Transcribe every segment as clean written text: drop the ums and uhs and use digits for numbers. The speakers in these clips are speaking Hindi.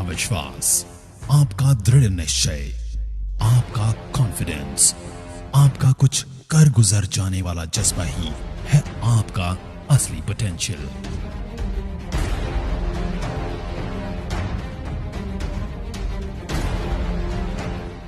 विश्वास, आपका दृढ़ निश्चय, आपका कॉन्फिडेंस, आपका कुछ कर गुजर जाने वाला जज्बा ही है आपका असली पोटेंशियल।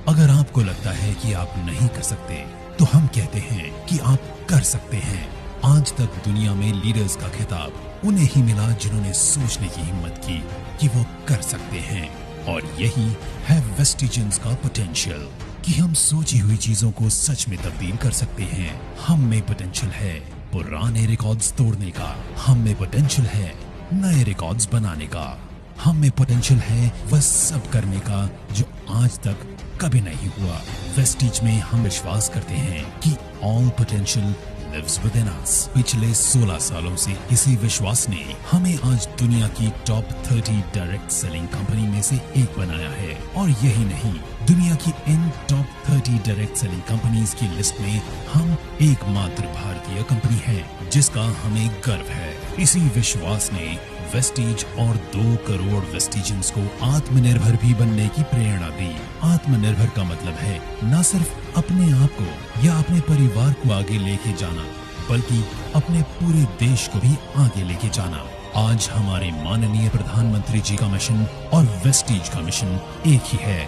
अगर आपको लगता है कि आप नहीं कर सकते, तो हम कहते हैं कि आप कर सकते हैं। आज तक दुनिया में लीडर्स का खिताब उन्हें ही मिला जिन्होंने सोचने की हिम्मत की कि वो कर सकते हैं। और यही है वेस्टिजेंस का पोटेंशियल कि हम सोची हुई चीजों को सच में तब्दील कर सकते हैं। हम में पोटेंशियल है पुराने रिकॉर्ड्स तोड़ने का, हम में पोटेंशियल है नए रिकॉर्ड्स बनाने का, हम में पोटेंशियल है वह सब करने का जो आज तक कभी नहीं हुआ। वेस्टीज में हम विश्वास करते हैं कि all potential lives within us. पिछले 16 सालों से इसी विश्वास ने हमें आज दुनिया की टॉप 30 डायरेक्ट सेलिंग कंपनी में से एक बनाया है। और यही नहीं, दुनिया की इन टॉप 30 डायरेक्ट सेलिंग कंपनीज की लिस्ट में हम एकमात्र भारतीय कंपनी है जिसका हमें गर्व है। इसी विश्वास ने वेस्टीज और 2 करोड़ वेस्टिजियंस को आत्मनिर्भर भी बनने की प्रेरणा दी। आत्मनिर्भर का मतलब है न सिर्फ अपने आप को या अपने परिवार को आगे लेके जाना, बल्कि अपने पूरे देश को भी आगे लेके जाना। आज हमारे माननीय प्रधानमंत्री जी का मिशन और वेस्टीज का मिशन एक ही है,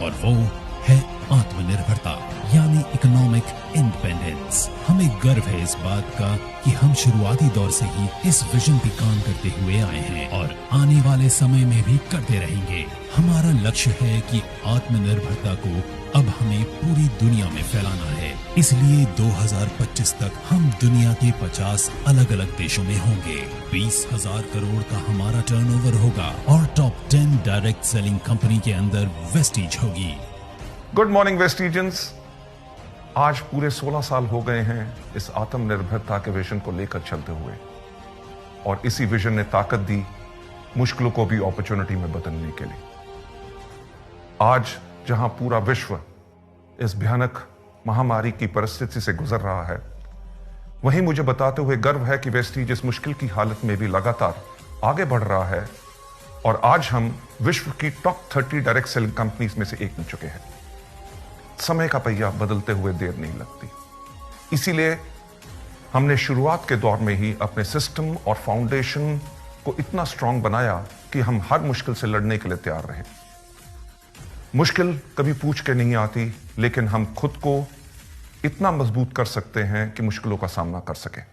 और वो है आत्मनिर्भरता यानी इकोनॉमिक इंडिपेंडेंस। हमें गर्व है इस बात का कि हम शुरुआती दौर से ही इस विजन पे काम करते हुए आए हैं और आने वाले समय में भी करते रहेंगे। हमारा लक्ष्य है कि आत्मनिर्भरता को अब हमें पूरी दुनिया में फैलाना है। इसलिए 2025 तक हम दुनिया के 50 अलग अलग देशों में होंगे। 20,000 करोड़ का हमारा टर्नओवर होगा और टॉप 10 डायरेक्ट सेलिंग कंपनी के अंदर वेस्टीज होगी। Good morning Vestigians. आज पूरे 16 साल हो गए हैं इस आत्मनिर्भरता के विजन को लेकर चलते हुए, और इसी विजन ने ताकत दी मुश्किलों को भी अपॉर्चुनिटी में बदलने के लिए। आज जहां पूरा विश्व इस भयानक महामारी की परिस्थिति से गुजर रहा है, वहीं मुझे बताते हुए गर्व है कि वेस्टीज इस मुश्किल की हालत में भी लगातार आगे बढ़ रहा है, और आज हम विश्व की टॉप 30 डायरेक्ट सेलिंग कंपनीज में से एक बन चुके हैं। समय का पहिया बदलते हुए देर नहीं लगती, इसीलिए हमने शुरुआत के दौर में ही अपने सिस्टम और फाउंडेशन को इतना स्ट्रांग बनाया कि हम हर मुश्किल से लड़ने के लिए तैयार रहे। मुश्किल कभी पूछ के नहीं आती, लेकिन हम खुद को इतना मजबूत कर सकते हैं कि मुश्किलों का सामना कर सके।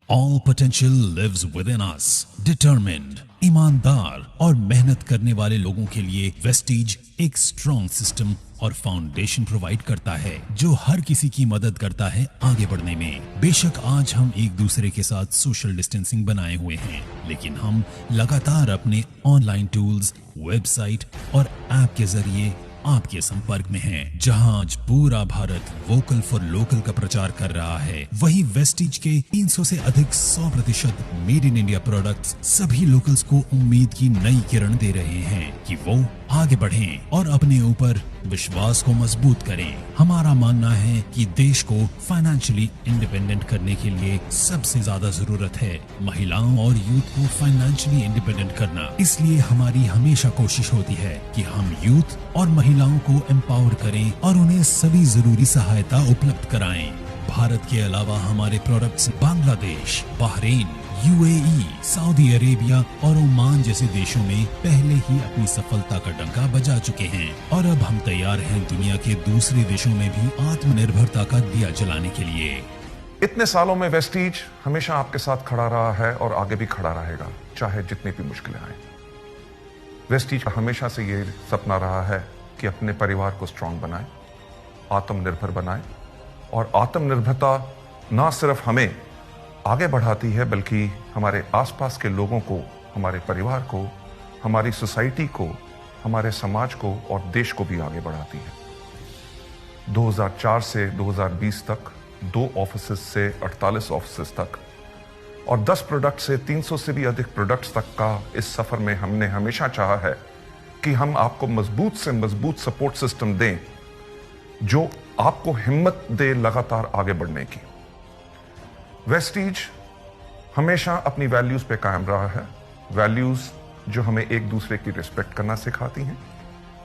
All potential lives within us. Determined, ईमानदार और मेहनत करने वाले लोगों के लिए वेस्टीज एक स्ट्रॉन्ग सिस्टम और फाउंडेशन प्रोवाइड करता है जो हर किसी की मदद करता है आगे बढ़ने में। बेशक आज हम एक दूसरे के साथ सोशल डिस्टेंसिंग बनाए हुए हैं, लेकिन हम लगातार अपने ऑनलाइन टूल्स, वेबसाइट और ऐप के जरिए आपके संपर्क में हैं। जहां आज पूरा भारत वोकल फॉर लोकल का प्रचार कर रहा है, वहीं वेस्टीज के 300 से अधिक 100% मेड इन इंडिया प्रोडक्ट्स सभी लोकल्स को उम्मीद की नई किरण दे रहे हैं कि वो आगे बढ़ें और अपने ऊपर विश्वास को मजबूत करें। हमारा मानना है कि देश को फाइनेंशियली इंडिपेंडेंट करने के लिए सबसे ज्यादा जरूरत है महिलाओं और यूथ को फाइनेंशियली इंडिपेंडेंट करना। इसलिए हमारी हमेशा कोशिश होती है कि हम यूथ और महिलाओं को एम्पावर करें और उन्हें सभी जरूरी सहायता उपलब्ध कराएं। भारत के अलावा हमारे products Bangladesh, Bahrain, UAE, Saudi Arabia और ओमान जैसे देशों में पहले ही अपनी सफलता का डंका बजा चुके हैं, और अब हम तैयार हैं दुनिया के दूसरे देशों में भी आत्मनिर्भरता का दिया जलाने के लिए। इतने सालों में वेस्टीज हमेशा आपके साथ खड़ा रहा है और आगे भी खड़ा रहेगा, चाहे जितनी भी मुश्किलें आए। वेस्टीज का हमेशा से ये सपना रहा है कि अपने परिवार को स्ट्रांग बनाए, आत्मनिर्भर बनाए, और आत्मनिर्भरता ना सिर्फ हमें आगे बढ़ाती है बल्कि हमारे आसपास के लोगों को, हमारे परिवार को, हमारी सोसाइटी को, हमारे समाज को और देश को भी आगे बढ़ाती है। 2004 से 2020 तक 2 ऑफिसेस से 48 ऑफिसेस तक और 10 प्रोडक्ट से 300 से भी अधिक प्रोडक्ट्स तक का इस सफर में हमने हमेशा चाहा है कि हम आपको मजबूत से मजबूत सपोर्ट सिस्टम दें जो आपको हिम्मत दे लगातार आगे बढ़ने की। वेस्टीज हमेशा अपनी वैल्यूज पे कायम रहा है। वैल्यूज जो हमें एक दूसरे की रिस्पेक्ट करना सिखाती हैं,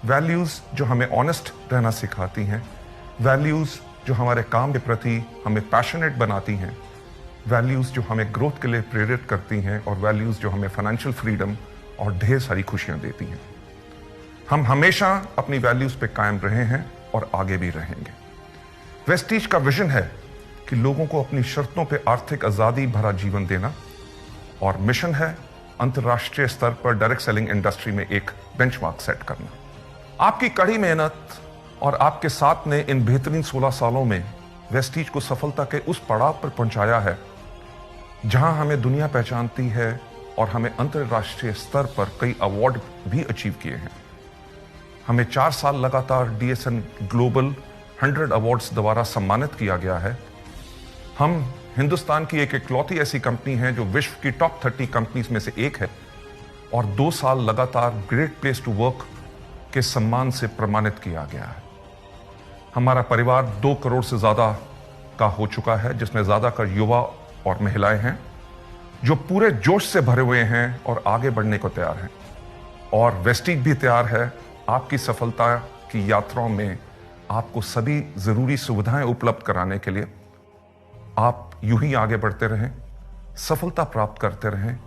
वैल्यूज जो हमें ऑनेस्ट रहना सिखाती हैं, वैल्यूज जो हमारे काम के प्रति हमें पैशनेट बनाती हैं, वैल्यूज जो हमें ग्रोथ के लिए प्रेरित करती हैं, और वैल्यूज जो हमें फाइनेंशियल फ्रीडम और ढेर सारी खुशियां देती हैं। हम हमेशा अपनी वैल्यूज पे कायम रहे हैं और आगे भी रहेंगे। वेस्टीज का विजन है कि लोगों को अपनी शर्तों पे आर्थिक आजादी भरा जीवन देना, और मिशन है अंतर्राष्ट्रीय स्तर पर डायरेक्ट सेलिंग इंडस्ट्री में एक बेंचमार्क सेट करना। आपकी कड़ी मेहनत और आपके साथ ने इन बेहतरीन 16 सालों में वेस्टीज को सफलता के उस पड़ाव पर पहुंचाया है जहां हमें दुनिया पहचानती है, और हमें अंतर्राष्ट्रीय स्तर पर कई अवार्ड भी अचीव किए हैं। हमें 4 साल लगातार DSN ग्लोबल 100 अवार्ड्स द्वारा सम्मानित किया गया है। हम हिंदुस्तान की एक इकलौती ऐसी कंपनी है जो विश्व की टॉप 30 कंपनीज में से एक है, और 2 साल लगातार ग्रेट प्लेस टू वर्क के सम्मान से प्रमाणित किया गया है। हमारा परिवार 2 करोड़ से ज्यादा का हो चुका है, जिसमें ज्यादातर युवा और महिलाएं हैं जो पूरे जोश से भरे हुए हैं और आगे बढ़ने को तैयार हैं। और वेस्टीज भी तैयार है आपकी सफलता की यात्राओं में आपको सभी जरूरी सुविधाएं उपलब्ध कराने के लिए। आप यूं ही आगे बढ़ते रहें, सफलता प्राप्त करते रहें,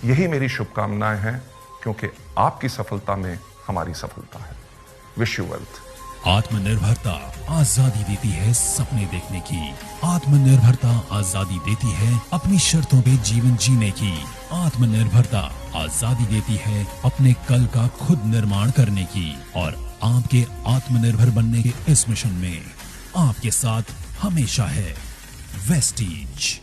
यही मेरी शुभकामनाएं हैं, क्योंकि आपकी सफलता में हमारी सफलता है। Wish you wealth. आत्मनिर्भरता आजादी देती है सपने देखने की। आत्मनिर्भरता आजादी देती है अपनी शर्तों पे जीवन जीने की। आत्मनिर्भरता आजादी देती है अपने कल का खुद निर्माण करने की। और आपके आत्मनिर्भर बनने के इस मिशन में आपके साथ हमेशा है वेस्टीज।